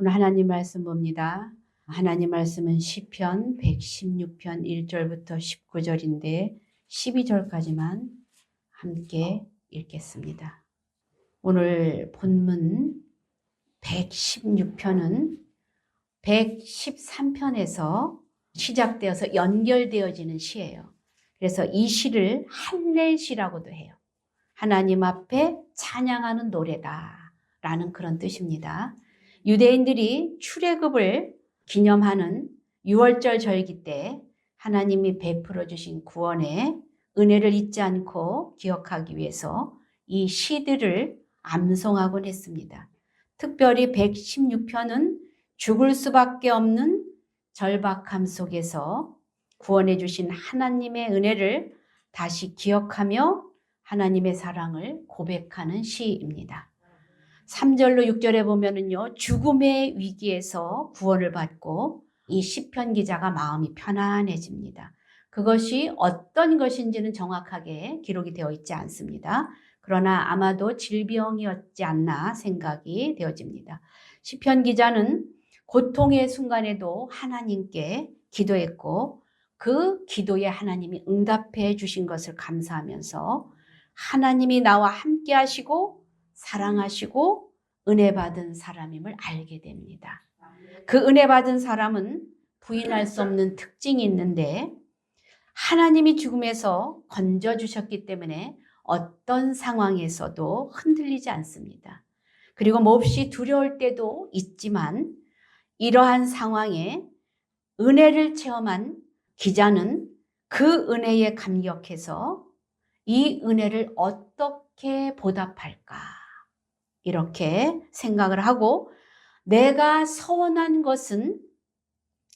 오늘 하나님 말씀 봅니다. 하나님 말씀은 시편 116편 1절부터 19절인데 12절까지만 함께 읽겠습니다. 오늘 본문 116편은 113편에서 시작되어서 연결되어지는 시예요. 그래서 이 시를 할렐시라고도 해요. 하나님 앞에 찬양하는 노래다라는 그런 뜻입니다. 유대인들이 출애굽을 기념하는 6월절 절기 때 하나님이 베풀어 주신 구원의 은혜를 잊지 않고 기억하기 위해서 이 시들을 암송하곤 했습니다. 특별히 116편은 죽을 수밖에 없는 절박함 속에서 구원해 주신 하나님의 은혜를 다시 기억하며 하나님의 사랑을 고백하는 시입니다. 3절로 6절에 보면은요, 죽음의 위기에서 구원을 받고 이 시편 기자가 마음이 편안해집니다. 그것이 어떤 것인지는 정확하게 기록이 되어 있지 않습니다. 그러나 아마도 질병이었지 않나 생각이 되어집니다. 시편 기자는 고통의 순간에도 하나님께 기도했고 그 기도에 하나님이 응답해 주신 것을 감사하면서 하나님이 나와 함께 하시고 사랑하시고 은혜 받은 사람임을 알게 됩니다. 그 은혜 받은 사람은 부인할 수 없는 특징이 있는데 하나님이 죽음에서 건져주셨기 때문에 어떤 상황에서도 흔들리지 않습니다. 그리고 몹시 두려울 때도 있지만 이러한 상황에 은혜를 체험한 기자는 그 은혜에 감격해서 이 은혜를 어떻게 보답할까? 이렇게 생각을 하고 내가 서원한 것은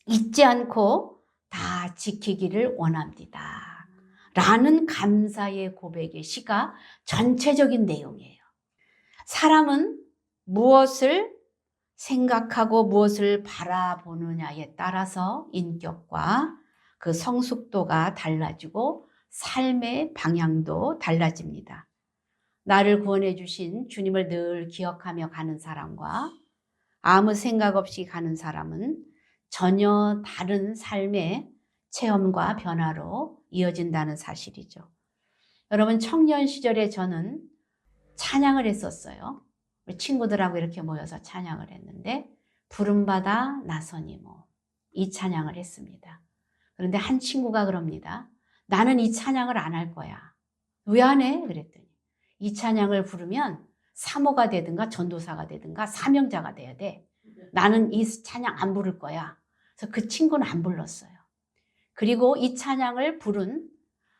잊지 않고 다 지키기를 원합니다. 라는 감사의 고백의 시가 전체적인 내용이에요. 사람은 무엇을 생각하고 무엇을 바라보느냐에 따라서 인격과 그 성숙도가 달라지고 삶의 방향도 달라집니다. 나를 구원해 주신 주님을 늘 기억하며 가는 사람과 아무 생각 없이 가는 사람은 전혀 다른 삶의 체험과 변화로 이어진다는 사실이죠. 여러분, 청년 시절에 저는 찬양을 했었어요. 우리 친구들하고 이렇게 모여서 찬양을 했는데 부름받아 나서니 이 찬양을 했습니다. 그런데 한 친구가 그럽니다. 나는 이 찬양을 안 할 거야. 왜 안 해? 그랬더니 이 찬양을 부르면 사모가 되든가 전도사가 되든가 사명자가 돼야 돼. 나는 이 찬양 안 부를 거야. 그래서 그 친구는 안 불렀어요. 그리고 이 찬양을 부른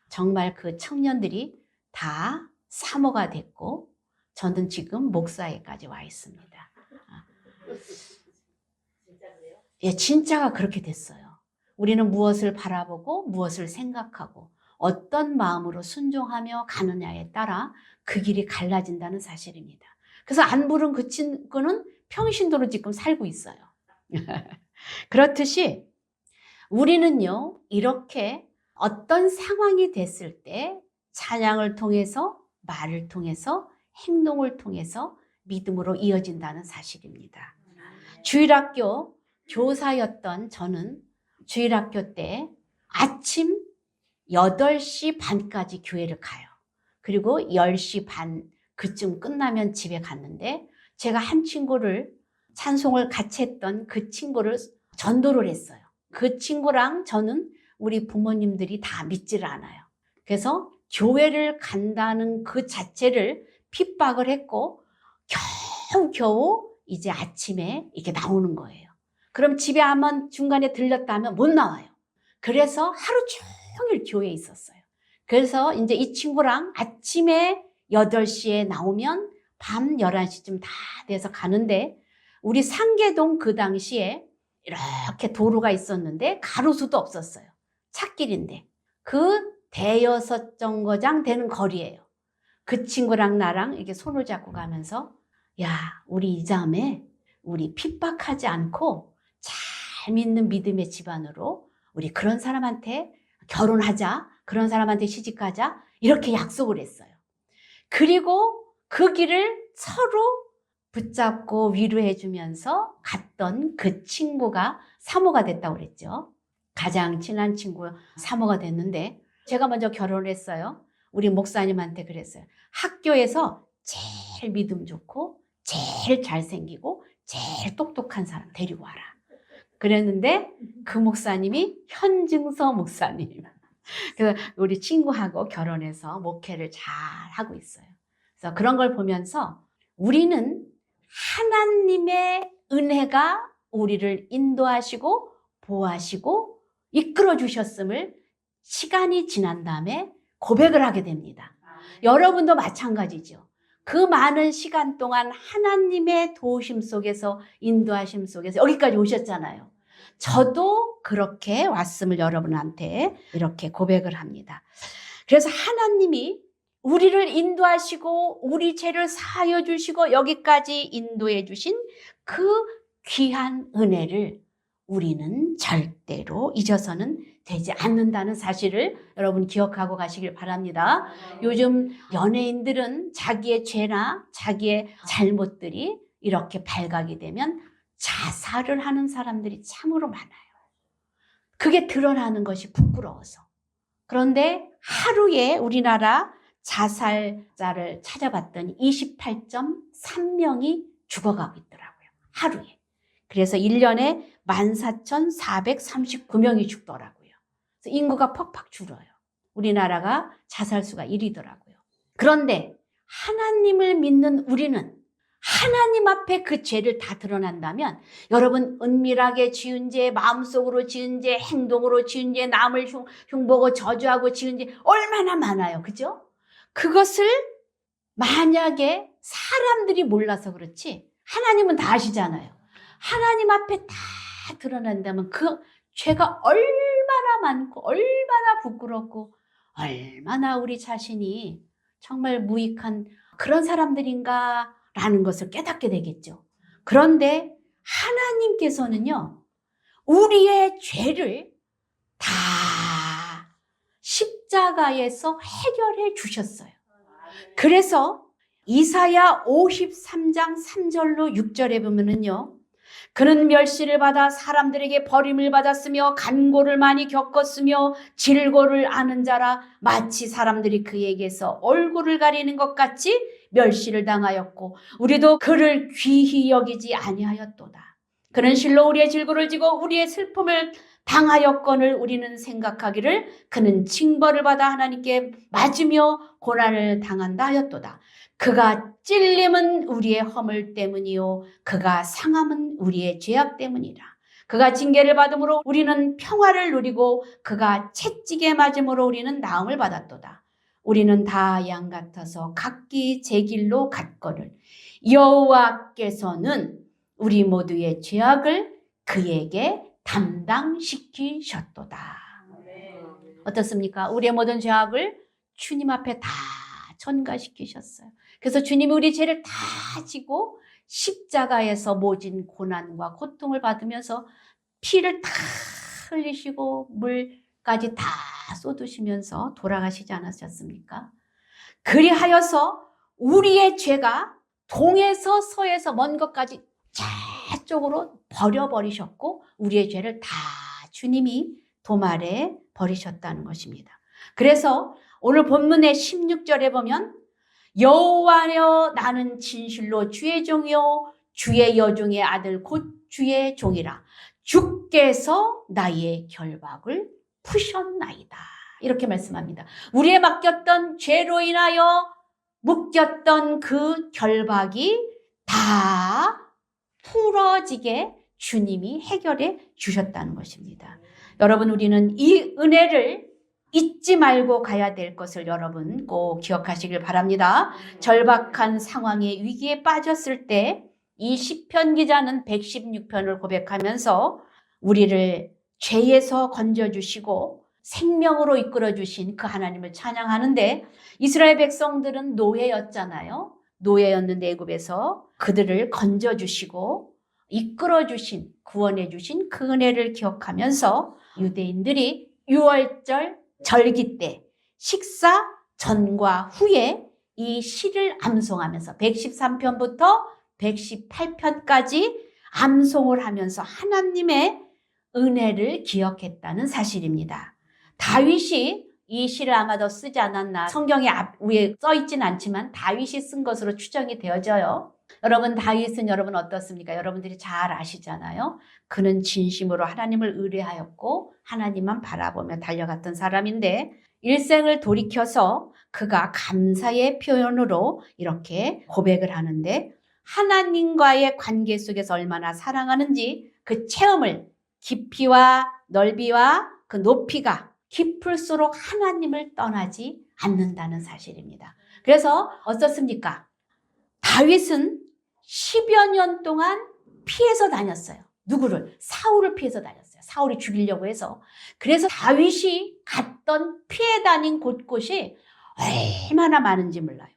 정말 그 청년들이 다 사모가 됐고 저는 지금 목사에까지 와 있습니다. 예, 진짜가 그렇게 됐어요. 우리는 무엇을 바라보고 무엇을 생각하고 어떤 마음으로 순종하며 가느냐에 따라 그 길이 갈라진다는 사실입니다. 그래서 안 부른 그 친구는 평신도로 지금 살고 있어요. 그렇듯이 우리는요, 이렇게 어떤 상황이 됐을 때 찬양을 통해서 말을 통해서 행동을 통해서 믿음으로 이어진다는 사실입니다. 주일학교 교사였던 저는 주일학교 때 아침 8시 반까지 교회를 가요. 그리고 10시 반 그쯤 끝나면 집에 갔는데 제가 한 친구를 찬송을 같이 했던 그 친구를 전도를 했어요. 그 친구랑 저는 우리 부모님들이 다 믿지를 않아요. 그래서 교회를 간다는 그 자체를 핍박을 했고 겨우겨우 이제 아침에 이렇게 나오는 거예요. 그럼 집에 한번 중간에 들렸다 하면 못 나와요. 그래서 하루 종일 교회에 있었어요. 그래서 이제 이 친구랑 아침에 8시에 나오면 밤 11시쯤 다 돼서 가는데 우리 상계동 그 당시에 이렇게 도로가 있었는데 가로수도 없었어요. 찻길인데 그 대여섯 정거장 되는 거리예요. 그 친구랑 나랑 이렇게 손을 잡고 가면서 야, 우리 이자매 우리 핍박하지 않고 잘 믿는 믿음의 집안으로 우리 그런 사람한테 결혼하자, 그런 사람한테 시집가자 이렇게 약속을 했어요. 그리고 그 길을 서로 붙잡고 위로해 주면서 갔던 그 친구가 사모가 됐다고 그랬죠. 가장 친한 친구 사모가 됐는데 제가 먼저 결혼을 했어요. 우리 목사님한테 그랬어요. 학교에서 제일 믿음 좋고 제일 잘생기고 제일 똑똑한 사람 데리고 와라. 그랬는데 그 목사님이 현증서 목사님. 그래서 우리 친구하고 결혼해서 목회를 잘 하고 있어요. 그래서 그런 걸 보면서 우리는 하나님의 은혜가 우리를 인도하시고 보호하시고 이끌어 주셨음을 시간이 지난 다음에 고백을 하게 됩니다. 여러분도 마찬가지죠. 그 많은 시간 동안 하나님의 도우심 속에서 인도하심 속에서 여기까지 오셨잖아요. 저도 그렇게 왔음을 여러분한테 이렇게 고백을 합니다. 그래서 하나님이 우리를 인도하시고 우리 죄를 사하여 주시고 여기까지 인도해 주신 그 귀한 은혜를 우리는 절대로 잊어서는 되지 않는다는 사실을 여러분 기억하고 가시길 바랍니다. 요즘 연예인들은 자기의 죄나 자기의 잘못들이 이렇게 발각이 되면 자살을 하는 사람들이 참으로 많아요. 그게 드러나는 것이 부끄러워서. 그런데 하루에 우리나라 자살자를 찾아봤더니 28.3명이 죽어가고 있더라고요. 하루에. 그래서 1년에 14,439명이 죽더라고요. 그래서 인구가 퍽퍽 줄어요. 우리나라가 자살수가 1위더라고요. 그런데 하나님을 믿는 우리는 하나님 앞에 그 죄를 다 드러난다면 여러분 은밀하게 지은 죄, 마음속으로 지은 죄, 행동으로 지은 죄, 남을 흉보고 저주하고 지은 죄 얼마나 많아요. 그죠? 그것을 만약에 사람들이 몰라서 그렇지 하나님은 다 아시잖아요. 하나님 앞에 다 드러난다면 그 죄가 얼마나 많고 얼마나 부끄럽고 얼마나 우리 자신이 정말 무익한 그런 사람들인가 라는 것을 깨닫게 되겠죠. 그런데 하나님께서는요, 우리의 죄를 다 십자가에서 해결해 주셨어요. 그래서 이사야 53장 3절로 6절에 보면은요, 그는 멸시를 받아 사람들에게 버림을 받았으며 간고를 많이 겪었으며 질고를 아는 자라 마치 사람들이 그에게서 얼굴을 가리는 것 같이 멸시를 당하였고 우리도 그를 귀히 여기지 아니하였도다. 그는 실로 우리의 질고를 지고 우리의 슬픔을 당하였거늘 우리는 생각하기를 그는 징벌을 받아 하나님께 맞으며 고난을 당한다 하였도다. 그가 찔림은 우리의 허물 때문이요 그가 상함은 우리의 죄악 때문이라. 그가 징계를 받음으로 우리는 평화를 누리고 그가 채찍에 맞음으로 우리는 나음을 받았도다. 우리는 다 양 같아서 각기 제 길로 갔거늘 여호와께서는 우리 모두의 죄악을 그에게 담당시키셨도다. 어떻습니까? 우리의 모든 죄악을 주님 앞에 다 전가시키셨어요. 그래서 주님이 우리 죄를 다 지고 십자가에서 모진 고난과 고통을 받으면서 피를 다 흘리시고 물까지 다 쏟으시면서 돌아가시지 않으셨습니까? 그리하여서 우리의 죄가 동에서 서에서 먼 것까지 저쪽으로 버려버리셨고 우리의 죄를 다 주님이 도말에 버리셨다는 것입니다. 그래서 오늘 본문의 16절에 보면 여호와여 나는 진실로 주의 종이요 주의 여종의 아들 곧 주의 종이라 주께서 나의 결박을 푸셨나이다. 이렇게 말씀합니다. 우리의 맡겼던 죄로 인하여 묶였던 그 결박이 다 풀어지게 주님이 해결해 주셨다는 것입니다. 여러분 우리는 이 은혜를 잊지 말고 가야 될 것을 여러분 꼭 기억하시길 바랍니다. 절박한 상황의 위기에 빠졌을 때 이 시편 기자는 116편을 고백하면서 우리를 죄에서 건져주시고 생명으로 이끌어주신 그 하나님을 찬양하는데 이스라엘 백성들은 노예였잖아요. 노예였는데 애굽에서 그들을 건져주시고 이끌어주신 구원해주신 그 은혜를 기억하면서 유대인들이 6월절 절기 때 식사 전과 후에 이 시를 암송하면서 113편부터 118편까지 암송을 하면서 하나님의 은혜를 기억했다는 사실입니다. 다윗이 이 시를 아마 더 쓰지 않았나, 성경에 위에 써 있진 않지만 다윗이 쓴 것으로 추정이 되어져요. 여러분, 다윗은 여러분 어떻습니까? 여러분들이 잘 아시잖아요. 그는 진심으로 하나님을 의뢰하였고 하나님만 바라보며 달려갔던 사람인데, 일생을 돌이켜서 그가 감사의 표현으로 이렇게 고백을 하는데, 하나님과의 관계 속에서 얼마나 사랑하는지 그 체험을, 깊이와 넓이와 그 높이가 깊을수록 하나님을 떠나지 않는다는 사실입니다. 그래서 어떻습니까? 다윗은 10여 년 동안 피해서 다녔어요. 누구를? 사울을 피해서 다녔어요. 사울이 죽이려고 해서. 그래서 다윗이 갔던 피해 다닌 곳곳이 얼마나 많은지 몰라요.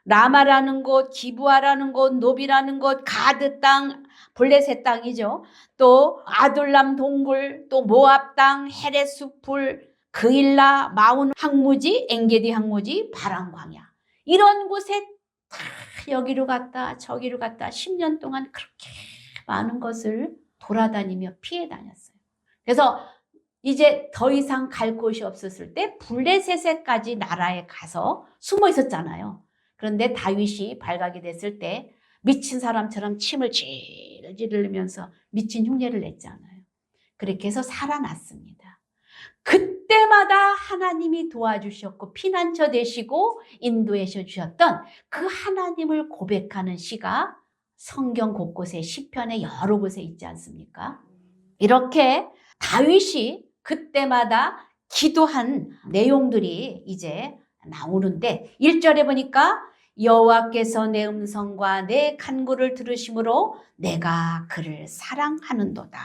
라마라는 곳, 기브아라는 곳, 노비라는 곳, 가드 땅, 블레셋 땅이죠. 또 아둘람 동굴, 또 모압 땅, 헤레스 풀, 그일라, 마운 항무지, 엥게디 항무지, 바람 광야. 이런 곳에 다 여기로 갔다 저기로 갔다 10년 동안 그렇게 많은 것을 돌아다니며 피해 다녔어요. 그래서 이제 더 이상 갈 곳이 없었을 때 블레셋에까지 나라에 가서 숨어 있었잖아요. 그런데 다윗이 발각이 됐을 때 미친 사람처럼 침을 질질 흘리면서 미친 흉내를 냈잖아요. 그렇게 해서 살아났습니다. 그때마다 하나님이 도와주셨고 피난처 되시고 인도해 주셨던 그 하나님을 고백하는 시가 성경 곳곳에 시편의 여러 곳에 있지 않습니까? 이렇게 다윗이 그때마다 기도한 내용들이 이제 나오는데 1절에 보니까 여호와께서 내 음성과 내 간구를 들으심으로 내가 그를 사랑하는도다.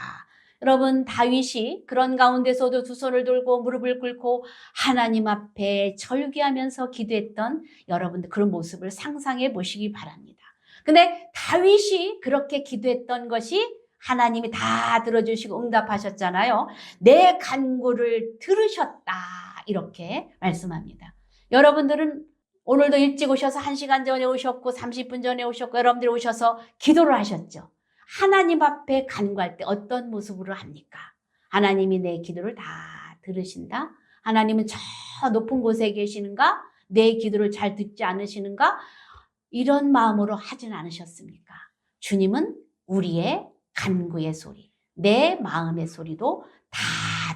여러분, 다윗이 그런 가운데서도 두 손을 들고 무릎을 꿇고 하나님 앞에 절규하면서 기도했던 여러분들 그런 모습을 상상해 보시기 바랍니다. 근데 다윗이 그렇게 기도했던 것이 하나님이 다 들어주시고 응답하셨잖아요. 내 간구를 들으셨다, 이렇게 말씀합니다. 여러분들은 오늘도 일찍 오셔서 1시간 전에 오셨고 30분 전에 오셨고 여러분들이 오셔서 기도를 하셨죠. 하나님 앞에 간구할 때 어떤 모습으로 합니까? 하나님이 내 기도를 다 들으신다? 하나님은 저 높은 곳에 계시는가? 내 기도를 잘 듣지 않으시는가? 이런 마음으로 하진 않으셨습니까? 주님은 우리의 간구의 소리, 내 마음의 소리도 다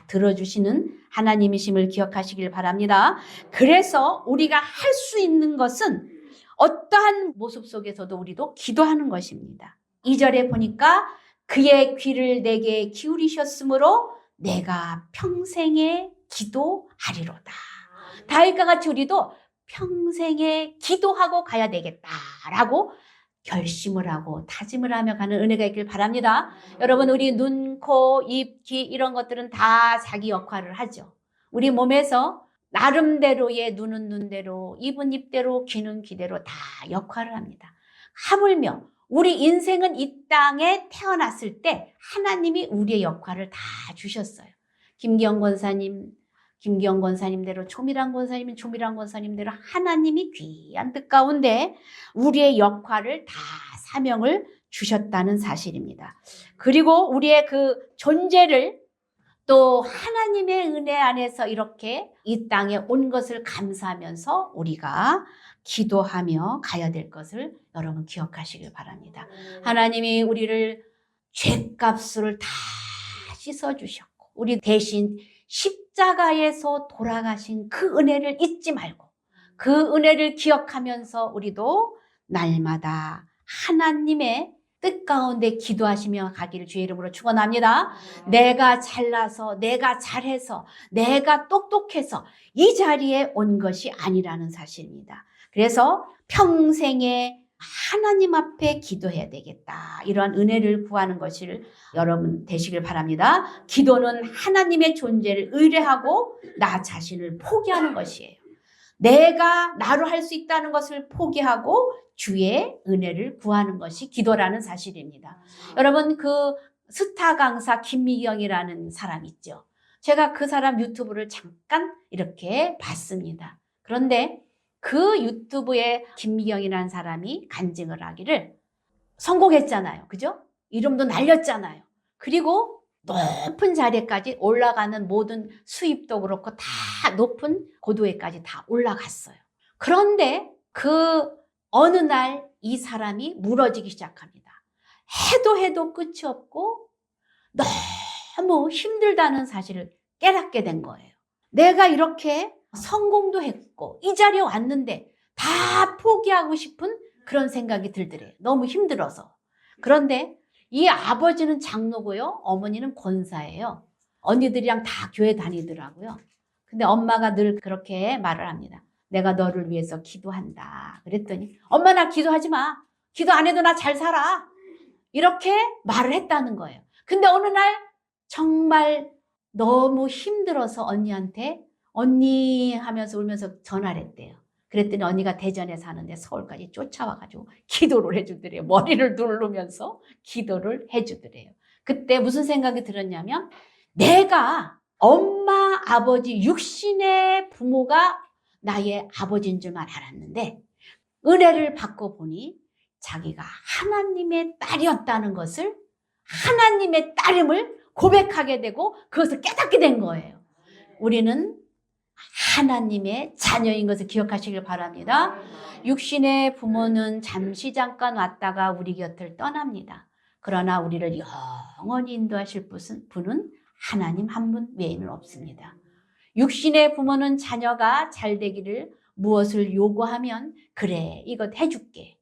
들어주시는 하나님이심을 기억하시길 바랍니다. 그래서 우리가 할 수 있는 것은 어떠한 모습 속에서도 우리도 기도하는 것입니다. 2절에 보니까 그의 귀를 내게 기울이셨으므로 내가 평생에 기도하리로다. 다윗과 같이 우리도 평생에 기도하고 가야 되겠다라고 결심을 하고 다짐을 하며 가는 은혜가 있길 바랍니다. 여러분, 우리 눈, 코, 입, 귀 이런 것들은 다 자기 역할을 하죠. 우리 몸에서 나름대로의 눈은 눈대로, 입은 입대로, 귀는 귀대로 다 역할을 합니다. 하물며 우리 인생은 이 땅에 태어났을 때 하나님이 우리의 역할을 다 주셨어요. 김기영 권사님대로, 조미란 권사님은 조미란 권사님대로 하나님이 귀한 뜻 가운데 우리의 역할을 다 사명을 주셨다는 사실입니다. 그리고 우리의 그 존재를 또 하나님의 은혜 안에서 이렇게 이 땅에 온 것을 감사하면서 우리가 기도하며 가야 될 것을 여러분 기억하시길 바랍니다. 하나님이 우리를 죄값을 다 씻어주셨고 우리 대신 십자가에서 돌아가신 그 은혜를 잊지 말고 그 은혜를 기억하면서 우리도 날마다 하나님의 뜻 가운데 기도하시며 가기를 주의 이름으로 축원합니다. 내가 잘나서, 내가 잘해서, 내가 똑똑해서 이 자리에 온 것이 아니라는 사실입니다. 그래서 평생에 하나님 앞에 기도해야 되겠다. 이러한 은혜를 구하는 것을 여러분 되시길 바랍니다. 기도는 하나님의 존재를 의뢰하고 나 자신을 포기하는 것이에요. 내가 나로 할 수 있다는 것을 포기하고 주의 은혜를 구하는 것이 기도라는 사실입니다. 여러분, 그 스타 강사 김미경이라는 사람 있죠. 제가 그 사람 유튜브를 잠깐 이렇게 봤습니다. 그런데 그 유튜브에 김미경이라는 사람이 간증을 하기를 성공했잖아요. 그죠? 이름도 날렸잖아요. 그리고 높은 자리까지 올라가는 모든 수입도 그렇고 다 높은 고도에까지 다 올라갔어요. 그런데 그 어느 날 이 사람이 무너지기 시작합니다. 해도 끝이 없고 너무 힘들다는 사실을 깨닫게 된 거예요. 내가 이렇게 성공도 했고 이 자리에 왔는데 다 포기하고 싶은 그런 생각이 들더래요. 너무 힘들어서. 그런데 이 아버지는 장로고요. 어머니는 권사예요. 언니들이랑 다 교회 다니더라고요. 근데 엄마가 늘 그렇게 말을 합니다. 내가 너를 위해서 기도한다. 그랬더니 엄마 나 기도하지 마. 기도 안 해도 나 잘 살아. 이렇게 말을 했다는 거예요. 근데 어느 날 정말 너무 힘들어서 언니한테 언니 하면서 울면서 전화를 했대요. 그랬더니 언니가 대전에 사는데 서울까지 쫓아와가지고 기도를 해주더래요. 머리를 누르면서 기도를 해주더래요. 그때 무슨 생각이 들었냐면 내가 엄마, 아버지, 육신의 부모가 나의 아버지인 줄만 알았는데 은혜를 받고 보니 자기가 하나님의 딸이었다는 것을 하나님의 딸임을 고백하게 되고 그것을 깨닫게 된 거예요. 우리는 하나님의 자녀인 것을 기억하시길 바랍니다. 육신의 부모는 잠깐 왔다가 우리 곁을 떠납니다. 그러나 우리를 영원히 인도하실 분은 하나님 한 분 외에는 없습니다. 육신의 부모는 자녀가 잘 되기를 무엇을 요구하면 그래 이것 해줄게.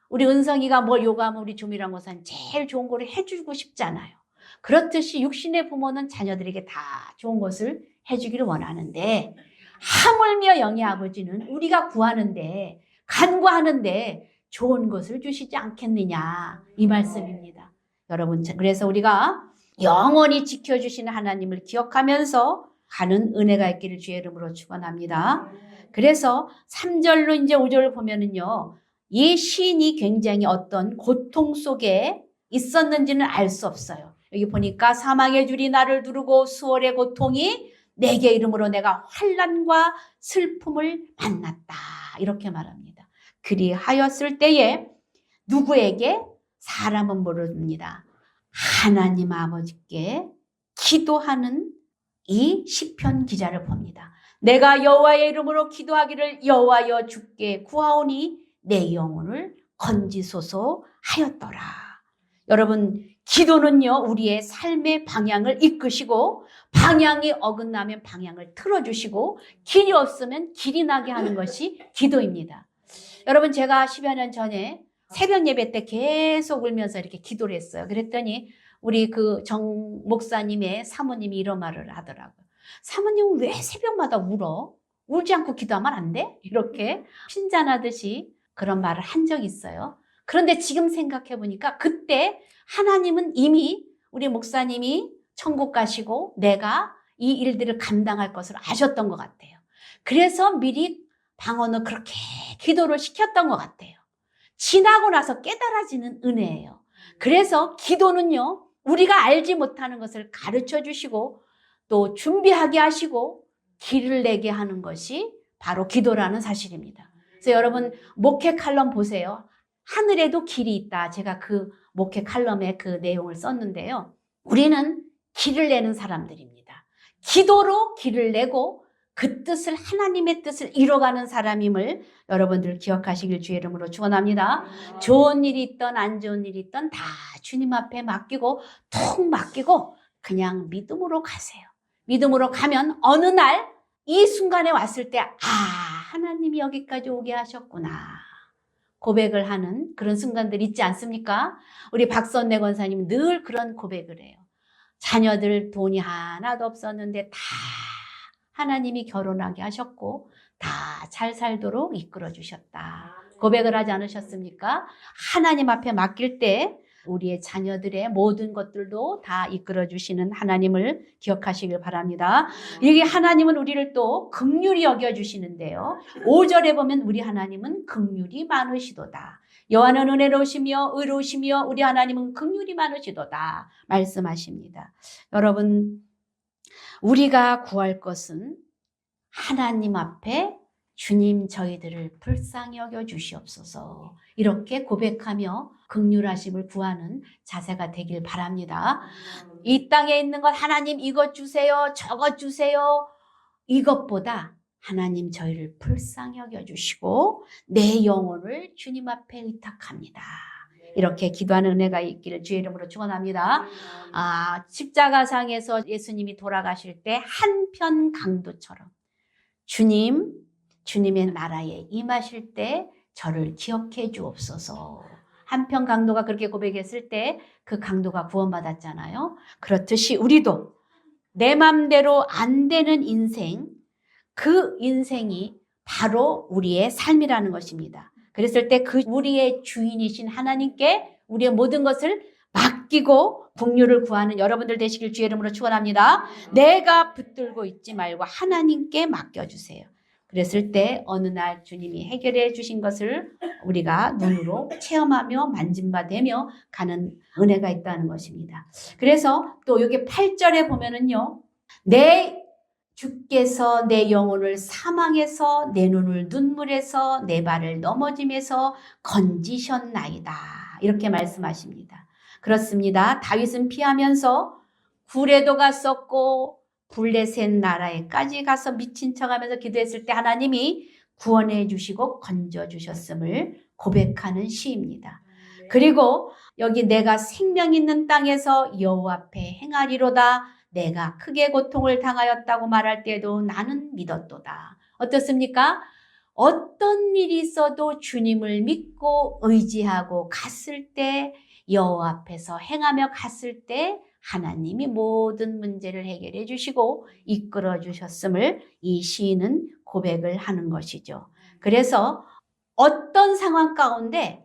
우리 은성이가 뭘 요구하면 우리 조미랑 고사는 제일 좋은 거를 해주고 싶잖아요. 그렇듯이 육신의 부모는 자녀들에게 다 좋은 것을 해주기를 원하는데 하물며 영의 아버지는 우리가 구하는데 간구하는데 좋은 것을 주시지 않겠느냐 이 말씀입니다. 여러분 그래서 우리가 영원히 지켜주시는 하나님을 기억하면서 가는 은혜가 있기를 주의 이름으로 축원합니다. 그래서 3절로 이제 5절을 보면은요. 이 시인이 굉장히 어떤 고통 속에 있었는지는 알 수 없어요. 여기 보니까 사망의 줄이 나를 두르고 수월의 고통이 내게 이름으로 내가 환난과 슬픔을 만났다. 이렇게 말합니다. 그리하였을 때에 누구에게? 사람은 모릅니다. 하나님 아버지께 기도하는 이 시편 기자를 봅니다. 내가 여호와의 이름으로 기도하기를 여호와여 주께 구하오니 내 영혼을 건지소서 하였더라. 여러분 기도는요 우리의 삶의 방향을 이끄시고 방향이 어긋나면 방향을 틀어주시고 길이 없으면 길이 나게 하는 것이 기도입니다. 여러분 제가 10여 년 전에 새벽 예배 때 계속 울면서 이렇게 기도를 했어요. 그랬더니 우리 그 정 목사님의 사모님이 이런 말을 하더라고요. 사모님은 왜 새벽마다 울어? 울지 않고 기도하면 안 돼? 이렇게 핀잔하듯이 그런 말을 한 적이 있어요. 그런데 지금 생각해 보니까 그때 하나님은 이미 우리 목사님이 천국 가시고 내가 이 일들을 감당할 것을 아셨던 것 같아요. 그래서 미리 방언을 그렇게 기도를 시켰던 것 같아요. 지나고 나서 깨달아지는 은혜예요. 그래서 기도는요, 우리가 알지 못하는 것을 가르쳐 주시고 또 준비하게 하시고 길을 내게 하는 것이 바로 기도라는 사실입니다. 그래서 여러분 목회 칼럼 보세요. 하늘에도 길이 있다. 제가 그 목회 칼럼에 그 내용을 썼는데요. 우리는 길을 내는 사람들입니다. 기도로 길을 내고 그 뜻을 하나님의 뜻을 이뤄가는 사람임을 여러분들 기억하시길 주의 이름으로 축원합니다. 좋은 일이 있던 안 좋은 일이 있던 다 주님 앞에 맡기고 툭 맡기고 그냥 믿음으로 가세요. 믿음으로 가면 어느 날 이 순간에 왔을 때 하나님이 여기까지 오게 하셨구나 고백을 하는 그런 순간들 있지 않습니까? 우리 박선래 권사님 늘 그런 고백을 해요. 자녀들 돈이 하나도 없었는데 다 하나님이 결혼하게 하셨고 다 잘 살도록 이끌어 주셨다. 고백을 하지 않으셨습니까? 하나님 앞에 맡길 때 우리의 자녀들의 모든 것들도 다 이끌어 주시는 하나님을 기억하시길 바랍니다. 여기 하나님은 우리를 또 긍휼히 여겨 주시는데요. 5절에 보면 우리 하나님은 긍휼이 많으시도다. 여호와는 은혜로우시며 의로우시며 우리 하나님은 긍휼이 많으시도다 말씀하십니다. 여러분 우리가 구할 것은 하나님 앞에 주님 저희들을 불쌍히 여겨 주시옵소서. 이렇게 고백하며 긍휼하심을 구하는 자세가 되길 바랍니다. 이 땅에 있는 것 하나님 이것 주세요. 저것 주세요. 이것보다 하나님 저희를 불쌍히 여겨주시고 내 영혼을 주님 앞에 의탁합니다. 이렇게 기도하는 은혜가 있기를 주의 이름으로 축원합니다. 십자가상에서 예수님이 돌아가실 때 한편 강도처럼 주님의 나라에 임하실 때 저를 기억해 주옵소서. 한편 강도가 그렇게 고백했을 때 그 강도가 구원받았잖아요. 그렇듯이 우리도 내 맘대로 안 되는 인생, 그 인생이 바로 우리의 삶이라는 것입니다. 그랬을 때 그 우리의 주인이신 하나님께 우리의 모든 것을 맡기고 긍휼을 구하는 여러분들 되시길 주의 이름으로 축원합니다. 내가 붙들고 있지 말고 하나님께 맡겨주세요. 그랬을 때 어느 날 주님이 해결해 주신 것을 우리가 눈으로 체험하며 만진바되며 가는 은혜가 있다는 것입니다. 그래서 또 여기 8절에 보면은요. 내 주께서 내 영혼을 사망에서 내 눈을 눈물에서 내 발을 넘어짐에서 건지셨나이다. 이렇게 말씀하십니다. 그렇습니다. 다윗은 피하면서 굴에도 갔었고 블레셋 나라에까지 가서 미친 척하면서 기도했을 때 하나님이 구원해 주시고 건져 주셨음을 고백하는 시입니다. 그리고 여기 내가 생명 있는 땅에서 여호와 앞에 행하리로다. 내가 크게 고통을 당하였다고 말할 때에도 나는 믿었도다. 어떻습니까? 어떤 일이 있어도 주님을 믿고 의지하고 갔을 때 여호와 앞에서 행하며 갔을 때 하나님이 모든 문제를 해결해 주시고 이끌어 주셨음을 이 시인은 고백을 하는 것이죠. 그래서 어떤 상황 가운데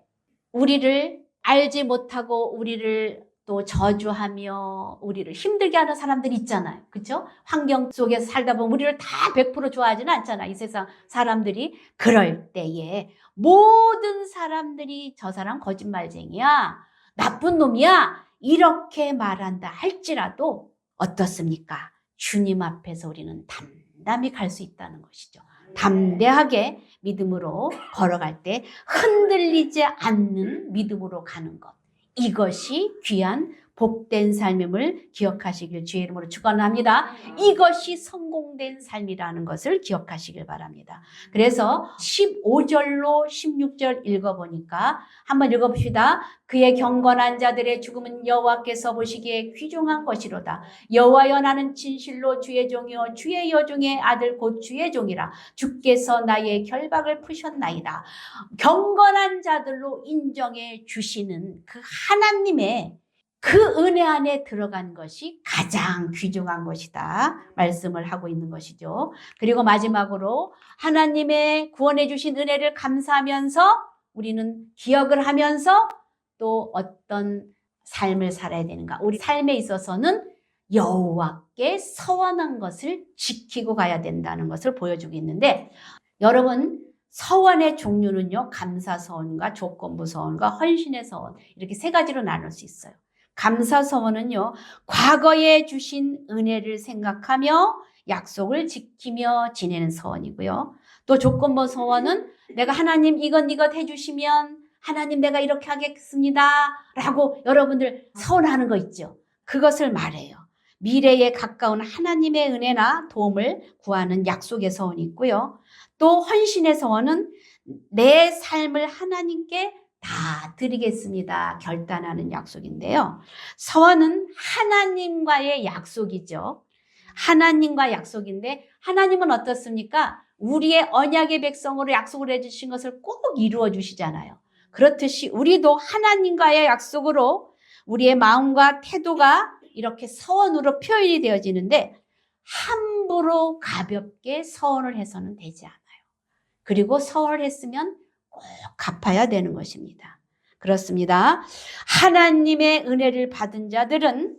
우리를 알지 못하고 우리를 또 저주하며 우리를 힘들게 하는 사람들이 있잖아요. 그렇죠? 환경 속에서 살다 보면 우리를 다 100% 좋아하지는 않잖아. 이 세상 사람들이. 그럴 때에 모든 사람들이 저 사람 거짓말쟁이야. 나쁜 놈이야. 이렇게 말한다 할지라도 어떻습니까? 주님 앞에서 우리는 담담히 갈 수 있다는 것이죠. 담대하게 믿음으로 걸어갈 때 흔들리지 않는 믿음으로 가는 것. 이것이 귀한 복된 삶임을 기억하시길 주의 이름으로 축원합니다. 이것이 성공된 삶이라는 것을 기억하시길 바랍니다. 그래서 15절로 16절 읽어보니까 한번 읽어봅시다. 그의 경건한 자들의 죽음은 여호와께서 보시기에 귀중한 것이로다. 여호와여 나는 진실로 주의 종이요 주의 여종의 아들 곧 주의 종이라. 주께서 나의 결박을 푸셨나이다. 경건한 자들로 인정해 주시는 그 하나님의 그 은혜 안에 들어간 것이 가장 귀중한 것이다. 말씀을 하고 있는 것이죠. 그리고 마지막으로 하나님의 구원해 주신 은혜를 감사하면서 우리는 기억을 하면서 또 어떤 삶을 살아야 되는가. 우리 삶에 있어서는 여호와께 서원한 것을 지키고 가야 된다는 것을 보여주고 있는데 여러분 서원의 종류는요. 감사서원과 조건부서원과 헌신의 서원 이렇게 세 가지로 나눌 수 있어요. 감사서원은요. 과거에 주신 은혜를 생각하며 약속을 지키며 지내는 서원이고요. 또 조건부 서원은 내가 하나님 이것 해주시면 하나님 내가 이렇게 하겠습니다 라고 여러분들 서원하는 거 있죠. 그것을 말해요. 미래에 가까운 하나님의 은혜나 도움을 구하는 약속의 서원이 있고요. 또 헌신의 서원은 내 삶을 하나님께 다 드리겠습니다. 결단하는 약속인데요. 서원은 하나님과의 약속이죠. 하나님과 약속인데 하나님은 어떻습니까? 우리의 언약의 백성으로 약속을 해주신 것을 꼭 이루어 주시잖아요. 그렇듯이 우리도 하나님과의 약속으로 우리의 마음과 태도가 이렇게 서원으로 표현이 되어지는데 함부로 가볍게 서원을 해서는 되지 않아요. 그리고 서원을 했으면 꼭 갚아야 되는 것입니다. 그렇습니다. 하나님의 은혜를 받은 자들은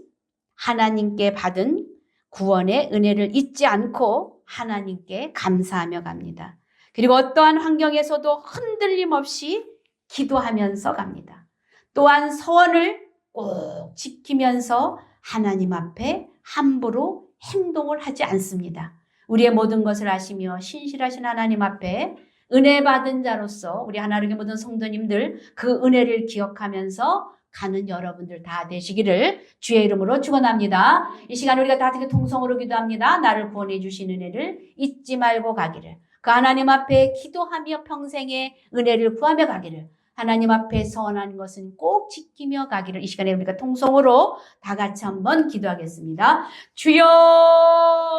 하나님께 받은 구원의 은혜를 잊지 않고 하나님께 감사하며 갑니다. 그리고 어떠한 환경에서도 흔들림 없이 기도하면서 갑니다. 또한 서원을 꼭 지키면서 하나님 앞에 함부로 행동을 하지 않습니다. 우리의 모든 것을 아시며 신실하신 하나님 앞에 은혜 받은 자로서 우리 하나님의 모든 성도님들 그 은혜를 기억하면서 가는 여러분들 다 되시기를 주의 이름으로 축원합니다. 이 시간 우리가 다 같이 통성으로 기도합니다. 나를 구원해 주신 은혜를 잊지 말고 가기를, 그 하나님 앞에 기도하며 평생의 은혜를 구하며 가기를, 하나님 앞에 서원한 것은 꼭 지키며 가기를, 이 시간에 우리가 통성으로 다 같이 한번 기도하겠습니다. 주여